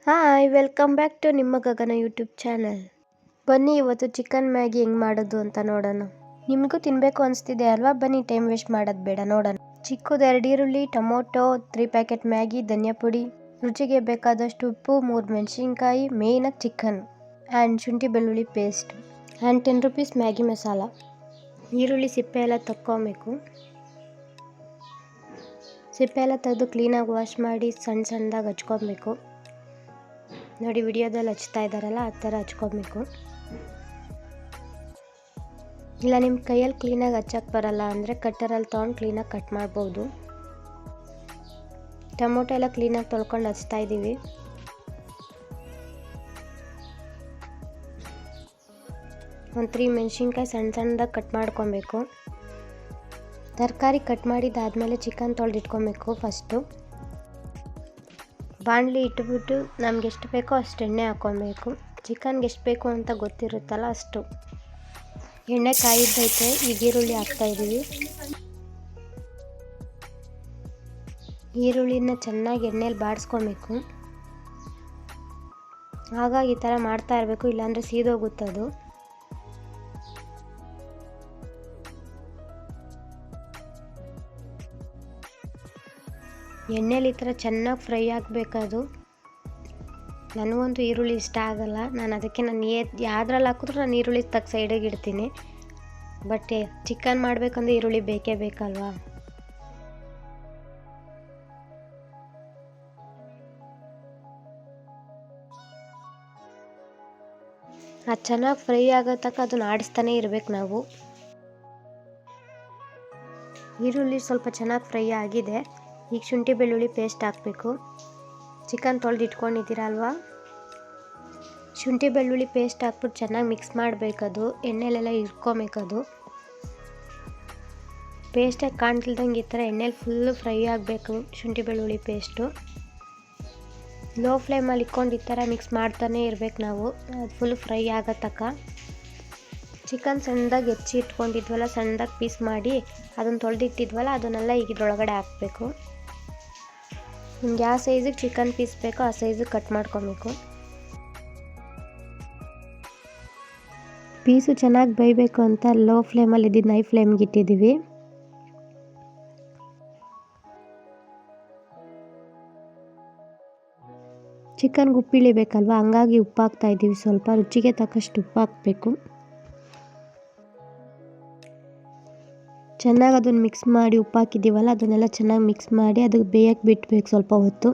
Hi welcome back to ನಿಮ್ಮ ಗಗನ YouTube channel. ಬನ್ನಿ ಇವತ್ತು ಚಿಕನ್ ಮ್ಯಾಗಿ ಹೆಂಗೆ ಮಾಡೋದು ಅಂತ ನೋಡೋಣ. ನಿಮಗೂ ತಿನ್ನಬೇಕು ಅನಿಸ್ತಿದೆ ಅಲ್ವಾ? ಬನ್ನಿ ಟೈಮ್ ವೇಸ್ಟ್ ಮಾಡೋದು ಬೇಡ, ನೋಡೋಣ. ಚಿಕ್ಕದು 2 ಈರುಳ್ಳಿ, ಟೊಮೊಟೊ, 3 ಪ್ಯಾಕೆಟ್ ಮ್ಯಾಗಿ, ಧನಿಯಾ ಪುಡಿ, ರುಚಿಗೆ ಬೇಕಾದಷ್ಟು ಉಪ್ಪು, 3 ಮೆಣಸಿನ್ಕಾಯಿ, ಮೇಯ್ನಾಗಿ ಚಿಕನ್ ಆ್ಯಂಡ್ ಶುಂಠಿ ಬೆಳ್ಳುಳ್ಳಿ paste and 10 rupees Maggi masala. ಈರುಳ್ಳಿ ಸಿಪ್ಪೆ ಎಲ್ಲ ತಕ್ಕೊಬೇಕು. ಸಿಪ್ಪೆ ಎಲ್ಲ ತೆಗೆದು ಕ್ಲೀನಾಗಿ ವಾಶ್ ಮಾಡಿ ಸಣ್ಣದಾಗಿ ಹಚ್ಕೊಬೇಕು. ನೋಡಿ ವಿಡಿಯೋದಲ್ಲಿ ಹಚ್ತಾ ಇದ್ದಾರಲ್ಲ ಆ ಥರ ಹಚ್ಕೊಬೇಕು. ಇಲ್ಲ ನಿಮ್ಮ ಕೈಯಲ್ಲಿ ಕ್ಲೀನಾಗಿ ಹಚ್ಚಕ್ಕೆ ಬರಲ್ಲ ಅಂದರೆ ಕಟ್ಟರಲ್ಲಿ ತೊಗೊಂಡು ಕ್ಲೀನಾಗಿ ಕಟ್ ಮಾಡ್ಬೋದು. ಟೊಮೊಟೊ ಎಲ್ಲ ಕ್ಲೀನಾಗಿ ತೊಳ್ಕೊಂಡು ಹಚ್ತಾ ಇದ್ದೀವಿ. ಒಂದು 3 ಮೆಣಸಿನ್ಕಾಯಿ ಸಣ್ಣದಾಗಿ ಕಟ್ ಮಾಡ್ಕೊಬೇಕು. ತರಕಾರಿ ಕಟ್ ಮಾಡಿದ್ದಾದಮೇಲೆ ಚಿಕನ್ ತೊಳೆದಿಟ್ಕೊಬೇಕು. ಫಸ್ಟು ಬಾಣಲಿ ಇಟ್ಬಿಟ್ಟು ನಮ್ಗೆ ಎಷ್ಟು ಬೇಕೋ ಅಷ್ಟು ಎಣ್ಣೆ ಹಾಕ್ಕೊಬೇಕು. ಚಿಕನ್ಗೆ ಎಷ್ಟು ಬೇಕು ಅಂತ ಗೊತ್ತಿರುತ್ತಲ್ಲ ಅಷ್ಟು ಎಣ್ಣೆ ಕಾಯಿದ್ದೈತೆ. ಈಗ ಈರುಳ್ಳಿ ಹಾಕ್ತಾಯಿದ್ದೀವಿ. ಈರುಳ್ಳಿನ ಚೆನ್ನಾಗಿ ಎಣ್ಣೆಲಿ ಬಾಡಿಸ್ಕೊಬೇಕು. ಹಾಗಾಗಿ ಈ ಥರ ಮಾಡ್ತಾ ಇರಬೇಕು, ಇಲ್ಲಾಂದರೆ ಸೀದೋಗುತ್ತದು. ಎಣ್ಣೆಲಿ ಈ ಥರ ಚೆನ್ನಾಗಿ ಫ್ರೈ ಆಗಬೇಕದು. ನನಗಂತೂ ಈರುಳ್ಳಿ ಇಷ್ಟ ಆಗಲ್ಲ, ಅದಕ್ಕೆ ಯಾವ್ದ್ರಲ್ಲಿ ಹಾಕಿದ್ರೂ ನಾನು ಈರುಳ್ಳಿ ತಕ್ಕ ಸೈಡಿಗೆ ಇಡ್ತೀನಿ. ಬಟ್ ಚಿಕನ್ ಮಾಡಬೇಕಂದ್ರೆ ಈರುಳ್ಳಿ ಬೇಕೇ ಬೇಕಲ್ವಾ. ಅದು ಚೆನ್ನಾಗಿ ಫ್ರೈ ಆಗೋ ತನಕ ಅದನ್ನು ಆಡಿಸ್ತಾನೆ ಇರಬೇಕು ನಾವು. ಈರುಳ್ಳಿ ಸ್ವಲ್ಪ ಚೆನ್ನಾಗಿ ಫ್ರೈ ಆಗಿದೆ. ಈಗ ಶುಂಠಿ ಬೆಳ್ಳುಳ್ಳಿ ಪೇಸ್ಟ್ ಹಾಕಬೇಕು. ಚಿಕನ್ ತೊಳೆದು ಇಟ್ಕೊಂಡಿದ್ದೀರಲ್ವಾ, ಶುಂಠಿ ಬೆಳ್ಳುಳ್ಳಿ ಪೇಸ್ಟ್ ಹಾಕ್ಬಿಟ್ಟು ಚೆನ್ನಾಗಿ ಮಿಕ್ಸ್ ಮಾಡಬೇಕದು. ಎಣ್ಣೆಲೆಲ್ಲ ಇಟ್ಕೊಬೇಕದು. ಪೇಸ್ಟಾಗಿ ಕಾಣ್ತಿಲ್ದಂಗೆ ಈ ಥರ ಎಣ್ಣೆಲಿ ಫುಲ್ಲು ಫ್ರೈ ಆಗಬೇಕು ಶುಂಠಿ ಬೆಳ್ಳುಳ್ಳಿ ಪೇಸ್ಟು. ಲೋ ಫ್ಲೇಮಲ್ಲಿ ಇಟ್ಕೊಂಡು ಈ ಥರ ಮಿಕ್ಸ್ ಮಾಡ್ತಾನೆ ಇರಬೇಕು ನಾವು, ಅದು ಫುಲ್ ಫ್ರೈ ಆಗೋ ತನಕ. ಚಿಕನ್ ಸಣ್ಣದಾಗಿ ಹೆಚ್ಚಿ ಇಟ್ಕೊಂಡಿದ್ವಲ್ಲ, ಸಣ್ಣದಾಗಿ ಪೀಸ್ ಮಾಡಿ ಅದನ್ನು ತೊಳೆದಿಟ್ಟಿದ್ವಲ್ಲ, ಅದನ್ನೆಲ್ಲ ಈಗ ಇದ್ರೊಳಗಡೆ ಹಾಕಬೇಕು. ನಿಮ್ಗೆ ಯಾವ ಸೈಜಿಗೆ ಚಿಕನ್ ಪೀಸ್ ಬೇಕೋ ಆ ಸೈಜಿಗೆ ಕಟ್ ಮಾಡ್ಕೊಬೇಕು. ಪೀಸು ಚೆನ್ನಾಗಿ ಬೇಯಬೇಕು ಅಂತ ಲೋ ಫ್ಲೇಮಲ್ಲಿ ಇದ್ದಿದ್ದು ಹೈ ಫ್ಲೇಮ್ಗೆ ಇಟ್ಟಿದ್ದೀವಿ. ಚಿಕನ್ಗೆ ಉಪ್ಪು ಇಳಿಬೇಕಲ್ವ, ಹಂಗಾಗಿ ಉಪ್ಪು ಹಾಕ್ತಾ ಇದ್ದೀವಿ. ಸ್ವಲ್ಪ ರುಚಿಗೆ ತಕ್ಕಷ್ಟು ಉಪ್ಪು ಹಾಕಬೇಕು. ಚೆನ್ನಾಗಿ ಅದನ್ನು ಮಿಕ್ಸ್ ಮಾಡಿ, ಉಪ್ಪು ಹಾಕಿದ್ದೀವಲ್ಲ ಅದನ್ನೆಲ್ಲ ಚೆನ್ನಾಗಿ ಮಿಕ್ಸ್ ಮಾಡಿ ಅದಕ್ಕೆ ಬೇಯಕ್ಕೆ ಬಿಡಬೇಕು ಸ್ವಲ್ಪ ಹೊತ್ತು.